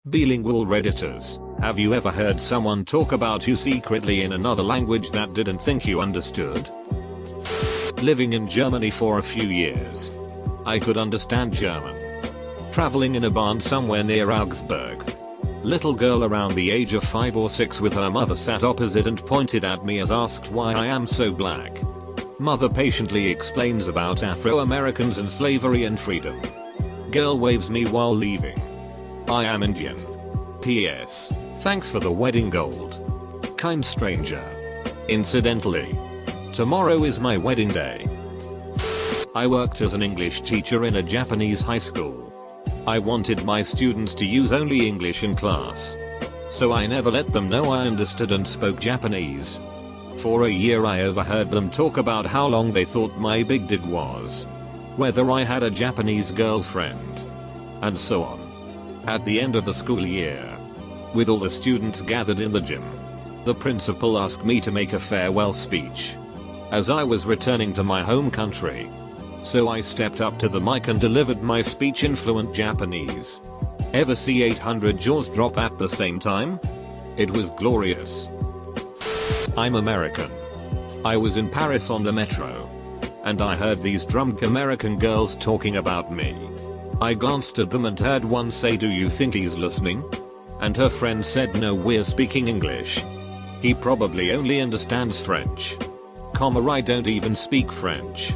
Bilingual Redditors, have you ever heard someone talk about you secretly in another language that didn't think you understood? Living in Germany for a few years, I could understand German. Traveling in a barn somewhere near Augsburg. Little girl around the age of 5 or 6 with her mother sat opposite and pointed at me as asked why I am so black. Mother patiently explains about Afro-Americans and slavery and freedom. Girl waves me while leaving. I am Indian. P.S. Thanks for the wedding gold. Kind stranger. Incidentally, tomorrow is my wedding day. I worked as an English teacher in a Japanese high school. I wanted my students to use only English in class, so I never let them know I understood and spoke Japanese. For a year I overheard them talk about how long they thought my big dig was, whether I had a Japanese girlfriend, and so on. At the end of the school year, with all the students gathered in the gym, the principal asked me to make a farewell speech, as I was returning to my home country. So I stepped up to the mic and delivered my speech in fluent Japanese. Ever see 800 jaws drop at the same time? It was glorious. I'm American. I was in Paris on the metro, and I heard these drunk American girls talking about me. I glanced at them and heard one say, "Do you think he's listening?" And her friend said, "No, we're speaking English. He probably only understands French. I don't even speak French.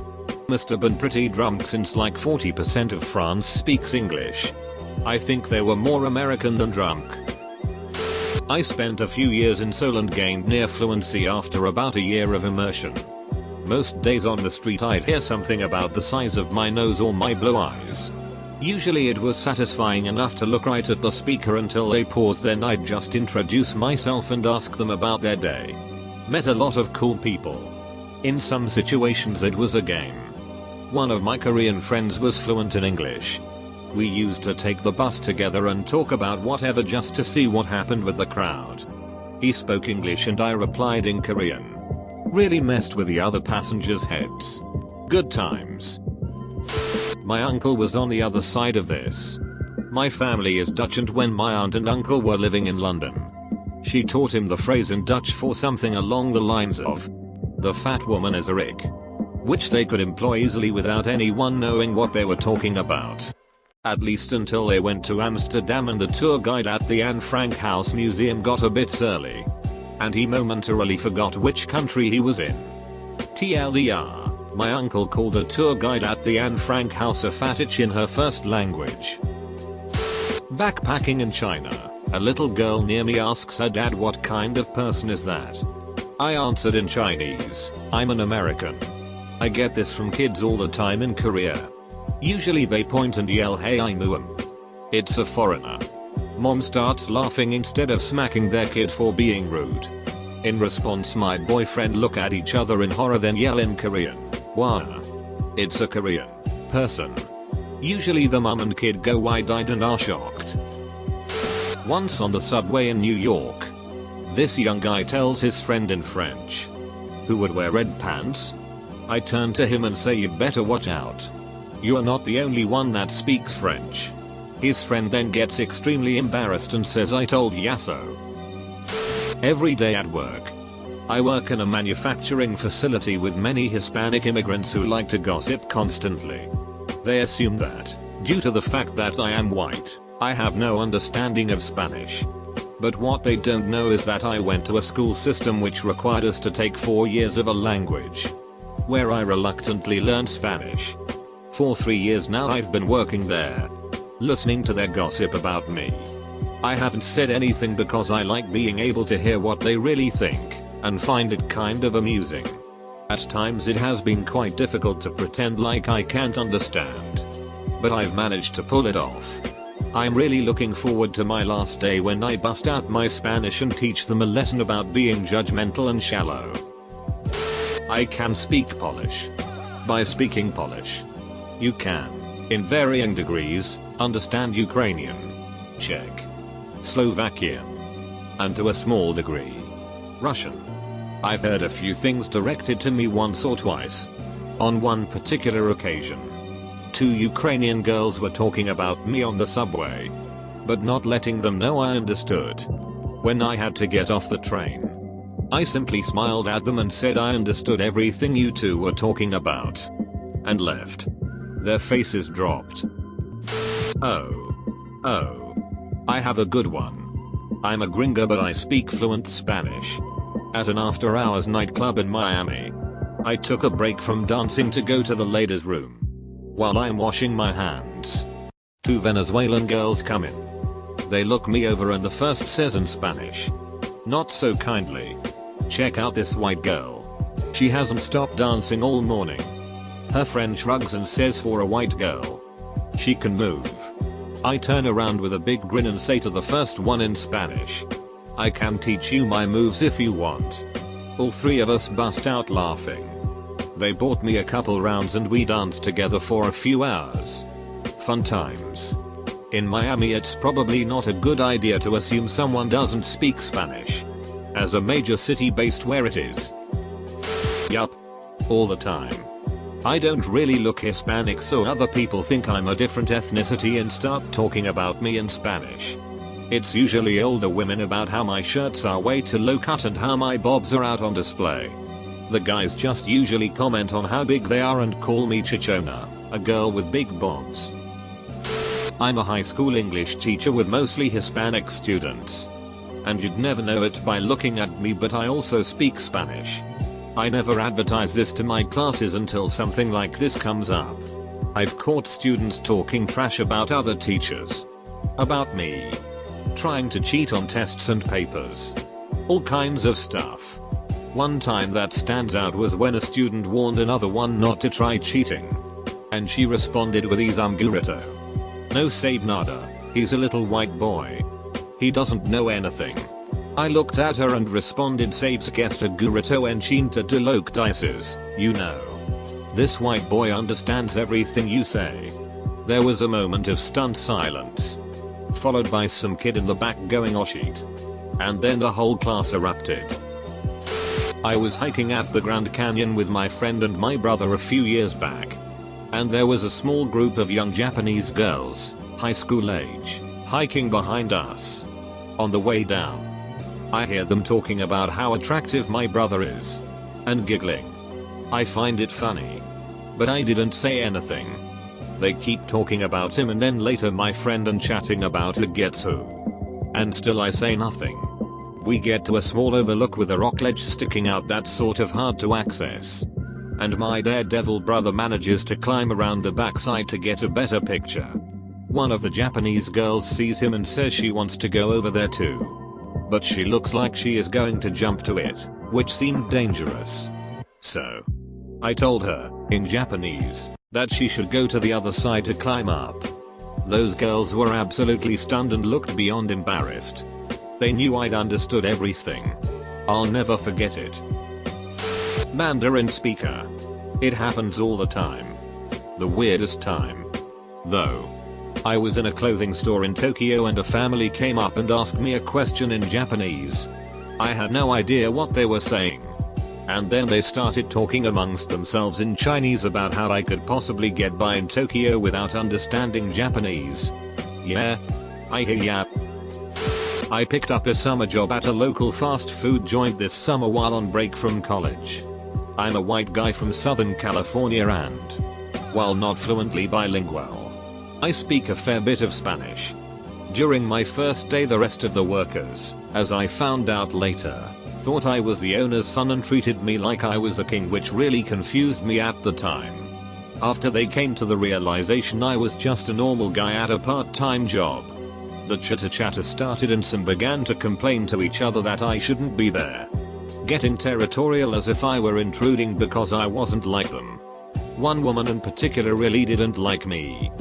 Must have been pretty drunk since like 40% of France speaks English." I think they were more American than drunk. I spent a few years in Seoul and gained near fluency after about a year of immersion. Most days on the street I'd hear something about the size of my nose or my blue eyes. Usually it was satisfying enough to look right at the speaker until they paused, then I'd just introduce myself and ask them about their day. Met a lot of cool people. In some situations it was a game. One of my Korean friends was fluent in English. We used to take the bus together and talk about whatever just to see what happened with the crowd. He spoke English and I replied in Korean. Really messed with the other passengers' heads. Good times. My uncle was on the other side of this. My family is Dutch, and when my aunt and uncle were living in London, she taught him the phrase in Dutch for something along the lines of, "The fat woman is a rig," which they could employ easily without anyone knowing what they were talking about. At least until they went to Amsterdam and the tour guide at the Anne Frank House Museum got a bit surly, and he momentarily forgot which country he was in. TLDR. My uncle called a tour guide at the Anne Frank House a fatich in her first language. Backpacking in China, a little girl near me asks her dad, "What kind of person is that?" I answered in Chinese, "I'm an American." I get this from kids all the time in Korea. Usually they point and yell, "Hey, I'm Muam." It's a foreigner. Mom starts laughing instead of smacking their kid for being rude. In response, my boyfriend look at each other in horror, then yell in Korean, "Wah." It's a Korean person. Usually the mum and kid go wide-eyed and are shocked. Once on the subway in New York, this young guy tells his friend in French, "Who would wear red pants?" I turn to him and say, "You better watch out. You are not the only one that speaks French." His friend then gets extremely embarrassed and says, "I told ya so." Every day at work. I work in a manufacturing facility with many Hispanic immigrants who like to gossip constantly. They assume that, due to the fact that I am white, I have no understanding of Spanish. But what they don't know is that I went to a school system which required us to take 4 years of a language, where I reluctantly learned Spanish. For 3 years now I've been working there, listening to their gossip about me. I haven't said anything because I like being able to hear what they really think, and find it kind of amusing. At times it has been quite difficult to pretend like I can't understand, but I've managed to pull it off. I'm really looking forward to my last day when I bust out my Spanish and teach them a lesson about being judgmental and shallow. I can speak Polish. By speaking Polish, you can, in varying degrees, understand Ukrainian, Czech, Slovakian, and to a small degree, Russian. I've heard a few things directed to me once or twice. On one particular occasion, 2 Ukrainian girls were talking about me on the subway. but not letting them know I understood. When I had to get off the train, I simply smiled at them and said I understood everything you two were talking about, and left. Their faces dropped. Oh, I have a good one. I'm a gringo but I speak fluent Spanish. At an after-hours nightclub in Miami, I took a break from dancing to go to the ladies' room. While I'm washing my hands, two Venezuelan girls come in. They look me over and the first says in Spanish, not so kindly, "Check out this white girl. She hasn't stopped dancing all morning." Her friend shrugs and says, "For a white girl, she can move." I turn around with a big grin and say to the first one in Spanish, "I can teach you my moves if you want." All three of us bust out laughing. They bought me a couple rounds and we danced together for a few hours. Fun times. In Miami it's probably not a good idea to assume someone doesn't speak Spanish, as a major city based where it is. Yup. All the time. I don't really look Hispanic so other people think I'm a different ethnicity and start talking about me in Spanish. It's usually older women about how my shirts are way too low cut and how my bobs are out on display. The guys just usually comment on how big they are and call me chichona, a girl with big bobs. I'm a high school English teacher with mostly Hispanic students. And you'd never know it by looking at me, but I also speak Spanish. I never advertise this to my classes until something like this comes up. I've caught students talking trash about other teachers. About me. Trying to cheat on tests and papers. All kinds of stuff. One time that stands out was when a student warned another one not to try cheating. And she responded with "He's gurito. No sabe nada, he's a little white boy. He doesn't know anything." I looked at her and responded, "Sabes que este gurito en chinta de loc dices, you know. This white boy understands everything you say." There was a moment of stunned silence, followed by some kid in the back going "oh shit." And then the whole class erupted. I was hiking at the Grand Canyon with my friend and my brother a few years back. And there was a small group of young Japanese girls, high school age, hiking behind us. On the way down, I hear them talking about how attractive my brother is. And giggling. I find it funny. But I didn't say anything. They keep talking about him and then later my friend and chatting about who gets who. And still I say nothing. We get to a small overlook with a rock ledge sticking out that's sort of hard to access. And my daredevil brother manages to climb around the backside to get a better picture. One of the Japanese girls sees him and says she wants to go over there too. But she looks like she is going to jump to it, which seemed dangerous. So I told her, in Japanese, that she should go to the other side to climb up. Those girls were absolutely stunned and looked beyond embarrassed. They knew I'd understood everything. I'll never forget it. Mandarin speaker. It happens all the time. The weirdest time, though. I was in a clothing store in Tokyo and a family came up and asked me a question in Japanese. I had no idea what they were saying. And then they started talking amongst themselves in Chinese about how I could possibly get by in Tokyo without understanding Japanese. Yeah, I hear ya. I picked up a summer job at a local fast food joint this summer while on break from college. I'm a white guy from Southern California and, while not fluently bilingual, I speak a fair bit of Spanish. During my first day the rest of the workers, as I found out later, thought I was the owner's son and treated me like I was a king, which really confused me at the time. After they came to the realization I was just a normal guy at a part-time job, the chitter-chatter started and some began to complain to each other that I shouldn't be there. Getting territorial as if I were intruding because I wasn't like them. One woman in particular really didn't like me.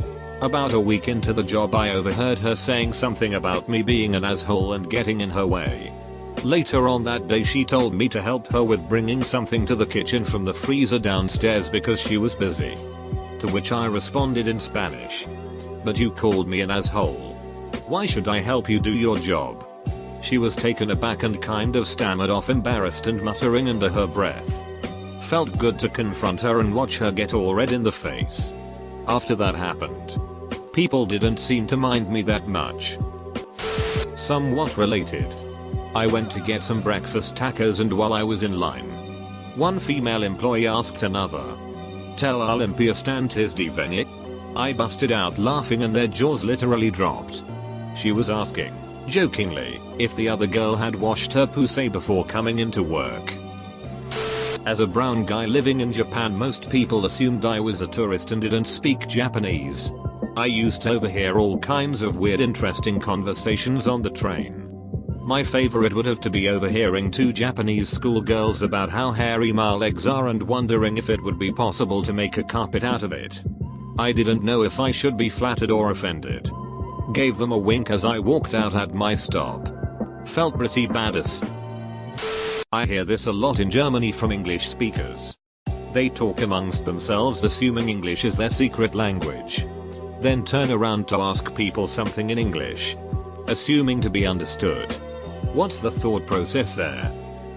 About a week into the job I overheard her saying something about me being an asshole and getting in her way. Later on that day she told me to help her with bringing something to the kitchen from the freezer downstairs because she was busy. To which I responded in Spanish. "But you called me an asshole. Why should I help you do your job?" She was taken aback and kind of stammered off, embarrassed and muttering under her breath. Felt good to confront her and watch her get all red in the face. After that happened, people didn't seem to mind me that much. somewhat related. I went to get some breakfast tacos, and while I was in line, one female employee asked another, "Tell Olympia stantes de venir?" I busted out laughing and their jaws literally dropped. She was asking, jokingly, if the other girl had washed her pussy before coming into work. As a brown guy living in Japan, most people assumed I was a tourist and didn't speak Japanese. I used to overhear all kinds of weird, interesting conversations on the train. My favorite would have to be overhearing two Japanese schoolgirls about how hairy my legs are and wondering if it would be possible to make a carpet out of it. I didn't know if I should be flattered or offended. Gave them a wink as I walked out at my stop. Felt pretty badass. I hear this a lot in Germany from English speakers. They talk amongst themselves assuming English is their secret language. Then turn around to ask people something in English, assuming to be understood. What's the thought process there?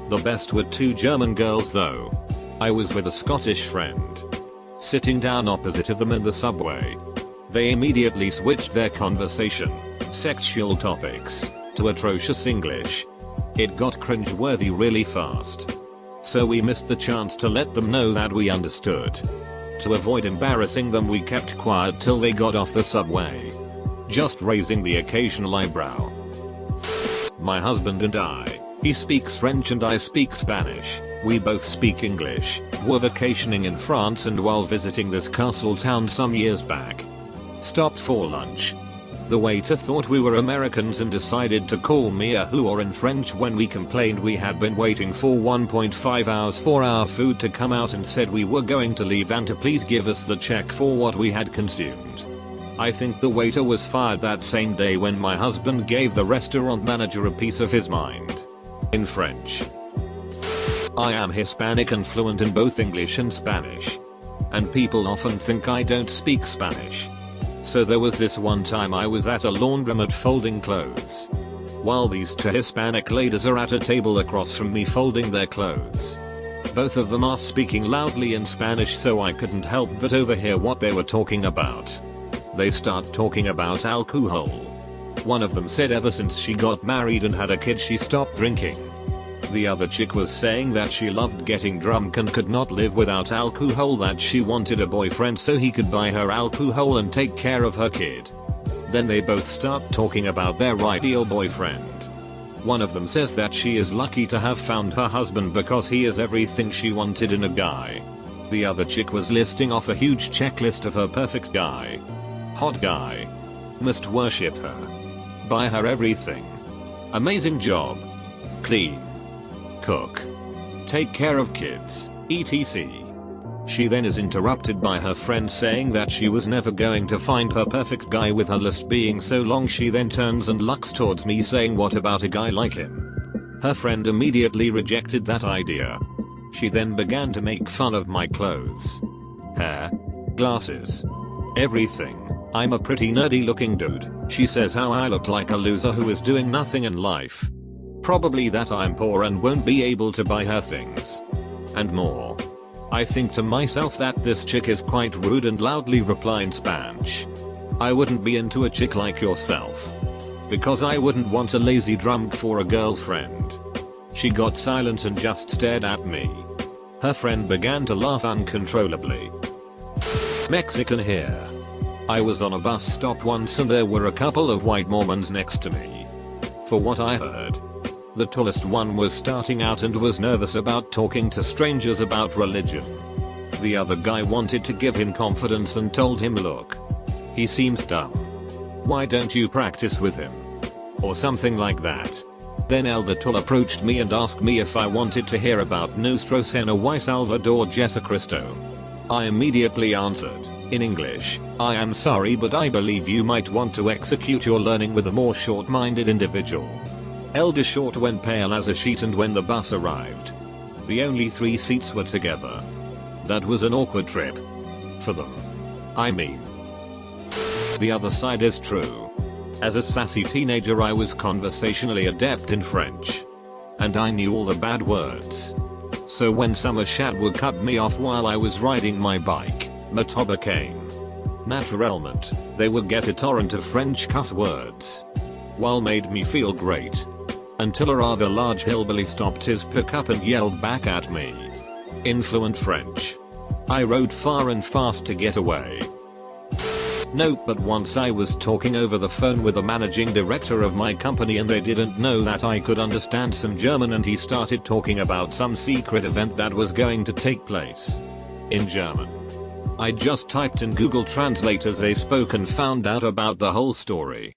The best were two German girls though. I was with a Scottish friend, sitting down opposite of them in the subway. They immediately switched their conversation, sexual topics, to atrocious English. It got cringe-worthy really fast. So we missed the chance to let them know that we understood. To avoid embarrassing them, we kept quiet till they got off the subway, just raising the occasional eyebrow. My husband and I, he speaks French and I speak Spanish. We both speak English, were vacationing in France and while visiting this castle town some years back, stopped for lunch. The waiter thought we were Americans and decided to call me a whore in French when we complained we had been waiting for 1.5 hours for our food to come out and said we were going to leave and to please give us the check for what we had consumed. I think the waiter was fired that same day when my husband gave the restaurant manager a piece of his mind. In French. I am Hispanic and fluent in both English and Spanish. And people often think I don't speak Spanish. So there was this one time I was at a laundromat folding clothes, while these two Hispanic ladies are at a table across from me folding their clothes. Both of them are speaking loudly in Spanish, so I couldn't help but overhear what they were talking about. They start talking about alcohol. One of them said ever since she got married and had a kid she stopped drinking. The other chick was saying that she loved getting drunk and could not live without alcohol, that she wanted a boyfriend so he could buy her alcohol and take care of her kid. Then they both start talking about their ideal boyfriend. One of them says that she is lucky to have found her husband because he is everything she wanted in a guy. The other chick was listing off a huge checklist of her perfect guy. Hot guy. Must worship her. Buy her everything. Amazing job. Clean. Cook. Take care of kids, etc. She then is interrupted by her friend saying that she was never going to find her perfect guy with her list being so long. She then turns and looks towards me saying, "What about a guy like him?" Her friend immediately rejected that idea. She then began to make fun of my clothes, hair, glasses, everything. I'm a pretty nerdy looking dude. She says how I look like a loser who is doing nothing in life. Probably that I'm poor and won't be able to buy her things. And more. I think to myself that this chick is quite rude and loudly reply in Spanish. I wouldn't be into a chick like yourself. Because I wouldn't want a lazy drunk for a girlfriend. She got silent and just stared at me. Her friend began to laugh uncontrollably. Mexican here. I was on a bus stop once and there were a couple of white Mormons next to me. For what I heard, the tallest one was starting out and was nervous about talking to strangers about religion. The other guy wanted to give him confidence and told him, "Look, he seems dumb. Why don't you practice with him?" Or something like that. Then Elder Tull approached me and asked me if I wanted to hear about Nuestro Señor y Salvador Jesucristo. I immediately answered, in English, "I am sorry, but I believe you might want to execute your learning with a more short-minded individual." Elder Short went pale as a sheet, and when the bus arrived, the only 3 seats were together. That was an awkward trip. For them. I mean. The other side is true. As a sassy teenager I was conversationally adept in French. And I knew all the bad words. So when some chat would cut me off while I was riding my bike, naturellement, they would get a torrent of French cuss words. while made me feel great. Until a rather large hillbilly stopped his pickup and yelled back at me in fluent French. I rode far and fast to get away. Nope, but once I was talking over the phone with the managing director of my company and they didn't know that I could understand some German, and he started talking about some secret event that was going to take place in German. I just typed in Google Translate as they spoke and found out about the whole story.